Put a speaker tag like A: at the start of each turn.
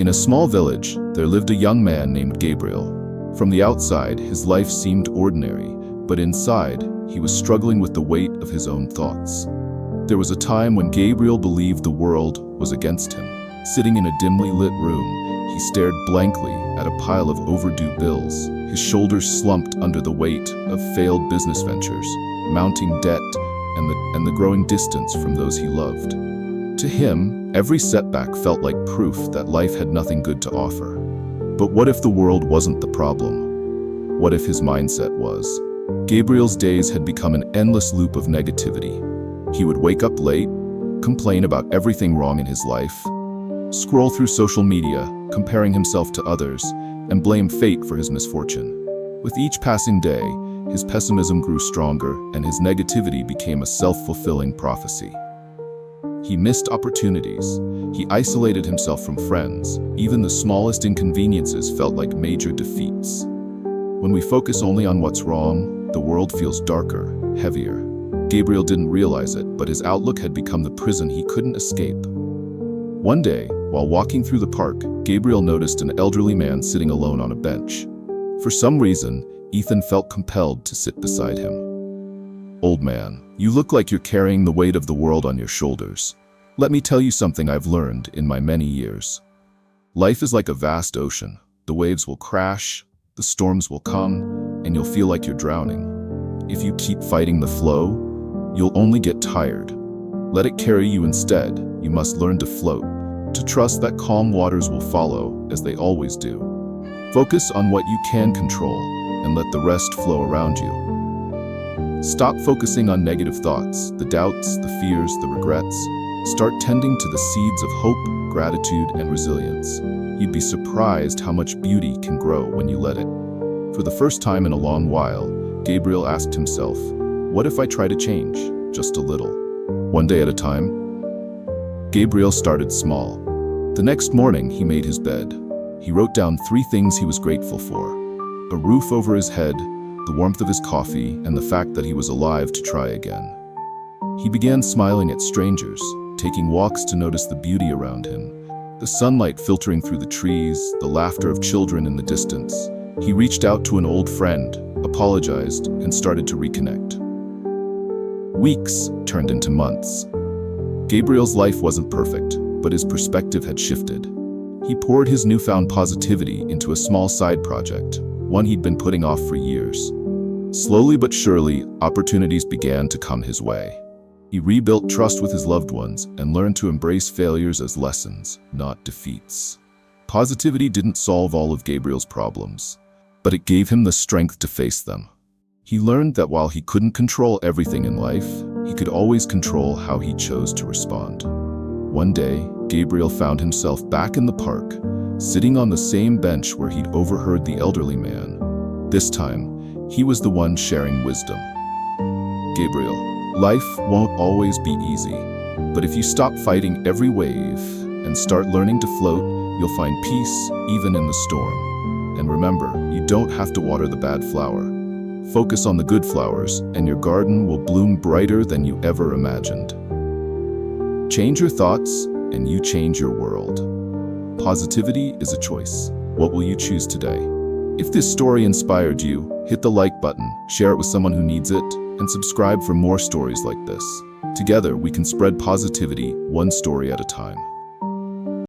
A: In a small village, there lived a young man named Gabriel. From the outside, his life seemed ordinary, but inside, he was struggling with the weight of his own thoughts. There was a time when Gabriel believed the world was against him. Sitting in a dimly lit room, he stared blankly at a pile of overdue bills. His shoulders slumped under the weight of failed business ventures, mounting debt, and the growing distance from those he loved. To him, every setback felt like proof that life had nothing good to offer. But what if the world wasn't the problem? What if his mindset was? Gabriel's days had become an endless loop of negativity. He would wake up late, complain about everything wrong in his life, scroll through social media, comparing himself to others, and blame fate for his misfortune. With each passing day, his pessimism grew stronger, and his negativity became a self-fulfilling prophecy. He missed opportunities. He isolated himself from friends. Even the smallest inconveniences felt like major defeats. When we focus only on what's wrong, the world feels darker, heavier. Gabriel didn't realize it, but his outlook had become the prison he couldn't escape. One day, while walking through the park, Gabriel noticed an elderly man sitting alone on a bench. For some reason, Ethan felt compelled to sit beside him. "Old man, you look like you're carrying the weight of the world on your shoulders. Let me tell you something I've learned in my many years. Life is like a vast ocean. The waves will crash, the storms will come, and you'll feel like you're drowning. If you keep fighting the flow, you'll only get tired. Let it carry you instead. You must learn to float, to trust that calm waters will follow, as they always do. Focus on what you can control, and let the rest flow around you. Stop focusing on negative thoughts, the doubts, the fears, the regrets. Start tending to the seeds of hope, gratitude, and resilience. You'd be surprised how much beauty can grow when you let it." For the first time in a long while, Gabriel asked himself, what if I try to change, just a little? One day at a time. Gabriel started small. The next morning, he made his bed. He wrote down 3 things he was grateful for: a roof over his head, the warmth of his coffee, and the fact that he was alive to try again. He began smiling at strangers, taking walks to notice the beauty around him, the sunlight filtering through the trees, the laughter of children in the distance. He reached out to an old friend, apologized, and started to reconnect. Weeks turned into months. Gabriel's life wasn't perfect, but his perspective had shifted. He poured his newfound positivity into a small side project, one he'd been putting off for years. Slowly but surely, opportunities began to come his way. He rebuilt trust with his loved ones and learned to embrace failures as lessons, not defeats. Positivity didn't solve all of Gabriel's problems, but it gave him the strength to face them. He learned that while he couldn't control everything in life, he could always control how he chose to respond. One day, Gabriel found himself back in the park, sitting on the same bench where he'd overheard the elderly man. This time, he was the one sharing wisdom. "Gabriel, life won't always be easy, but if you stop fighting every wave and start learning to float, you'll find peace even in the storm. And remember, you don't have to water the bad flower. Focus on the good flowers, and your garden will bloom brighter than you ever imagined." Change your thoughts, and you change your world. Positivity is a choice. What will you choose today? If this story inspired you, hit the like button, share it with someone who needs it, and subscribe for more stories like this. Together, we can spread positivity one story at a time.